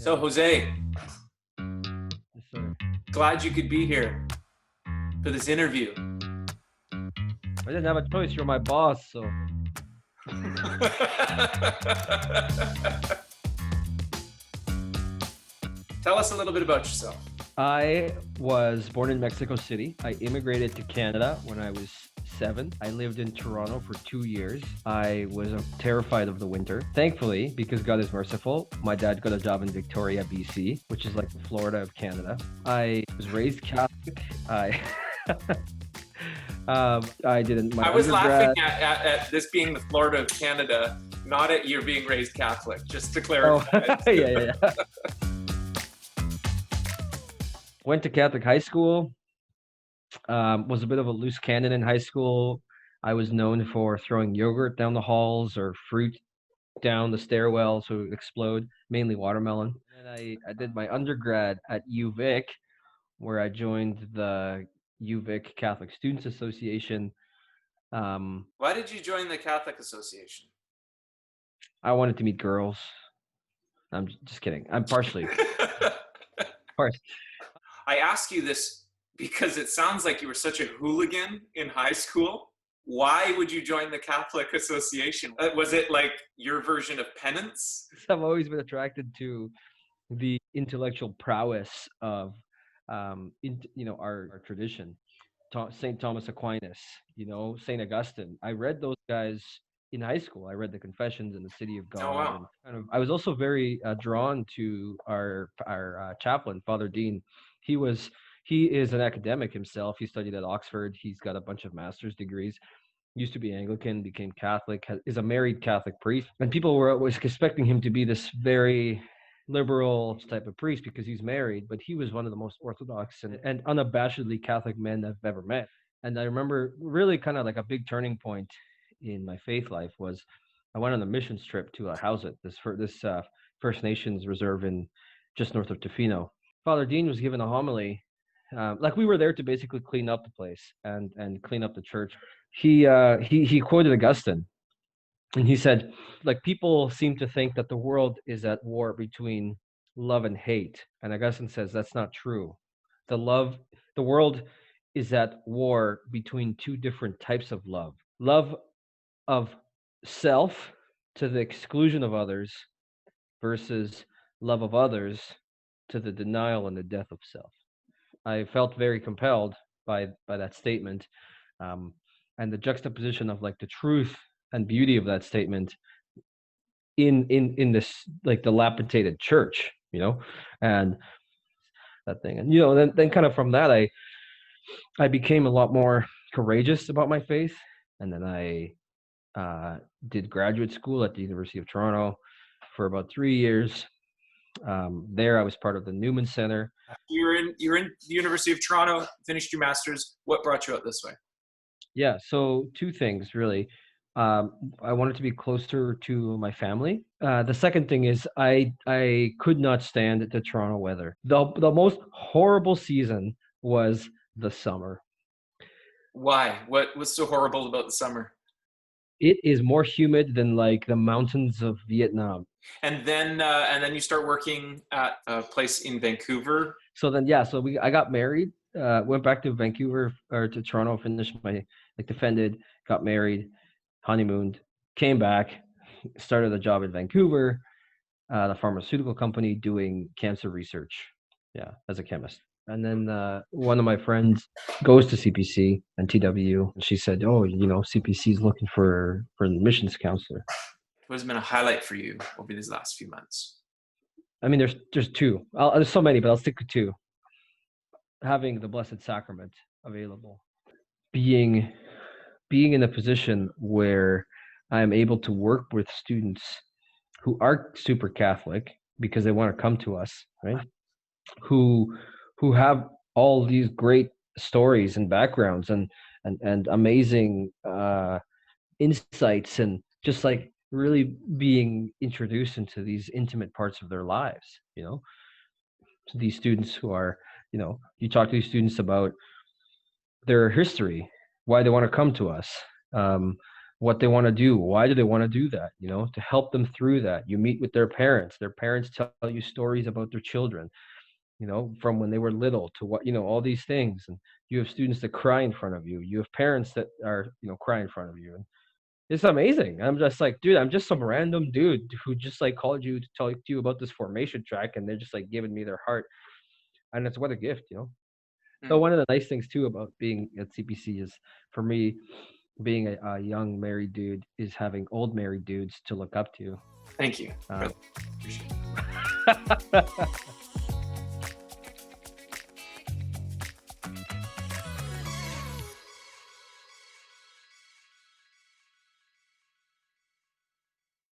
So, Jose, Yes, sir. glad you could be here for this interview. I didn't have a choice. You're my boss, so Tell us a little bit about yourself. I was born in Mexico City. I immigrated to Canada when I was 7. I lived in Toronto for 2 years. I was terrified of the winter. Thankfully, because God is merciful, my dad got a job in Victoria, BC, which is like the Florida of Canada. I was raised Catholic. I I didn't. My I was undergrad. laughing at this being the Florida of Canada, not at you being raised Catholic, just to Oh, clarify. yeah. Went to Catholic high school. Was a bit of a loose cannon in high school. I was known for throwing yogurt down the halls or fruit down the stairwell so it would explode, mainly watermelon. And then I did my undergrad at UVic, where I joined the UVic Catholic Students Association. Why did you join the Catholic Association? I wanted to meet girls. I'm just kidding. I'm partially. I ask you this because it sounds like you were such a hooligan in high school. Why would you join the Catholic Association? Was it like your version of penance? I've always been attracted to the intellectual prowess of our tradition. St. Thomas Aquinas, St. Augustine. I read those guys in high school. I read the Confessions and the City of God. Oh, wow. And I was also very drawn to our chaplain, Father Dean. He is an academic himself. He studied at Oxford. He's got a bunch of master's degrees. Used to be Anglican, became Catholic, is a married Catholic priest. And people were always expecting him to be this very liberal type of priest because he's married, but he was one of the most orthodox and unabashedly Catholic men I've ever met. And I remember really kind of like a big turning point in my faith life was I went on a missions trip to Howsett, this First Nations reserve in just north of Tofino. Father Dean was given a homily. Like we were there to basically clean up the place and clean up the church. He quoted Augustine, and he said, like, people seem to think that the world is at war between love and hate, and Augustine says that's not true. The world is at war between two different types of love: love of self to the exclusion of others versus love of others to the denial and the death of self. I felt very compelled by that statement, and the juxtaposition of like the truth and beauty of that statement in this like dilapidated church, and that thing. And then kind of from that I became a lot more courageous about my faith. And then I did graduate school at the University of Toronto for about 3 years. There I was part of the Newman Center. You're in the University of Toronto, finished your master's. What brought you out this way? Yeah, so two things really. I wanted to be closer to my family. The second thing is I could not stand the Toronto weather. The most horrible season was the summer. Why? What was so horrible about the summer? It is more humid than like the mountains of Vietnam. And then you start working at a place in Vancouver. So then, yeah, I got married, went back to Vancouver or to Toronto, finished my defended, got married, honeymooned, came back, started a job in Vancouver, the pharmaceutical company doing cancer research, as a chemist. And then one of my friends goes to CPC and TW, and she said, "Oh, CPC is looking for an admissions counselor." What has been a highlight for you over these last few months? I mean, there's two. There's so many, but I'll stick to two. Having the Blessed Sacrament available, being in a position where I'm able to work with students who are super Catholic because they want to come to us, right? Who have all these great stories and backgrounds and amazing insights, and just like really being introduced into these intimate parts of their lives, to these students who are, you talk to these students about their history, why they want to come to us, what they want to do. Why do they want to do that? To help them through that. You meet with their parents. Their parents tell you stories about their children, from when they were little to what, all these things. And you have students that cry in front of you. You have parents that are, cry in front of you. And it's amazing. I'm just like, dude, I'm just some random dude who just like called you to talk to you about this formation track, and they're just like giving me their heart. And it's what a gift. So Mm. one of the nice things too about being at CPC is, for me, being a young married dude, is having old married dudes to look up to. Thank you. Um, Appreciate it.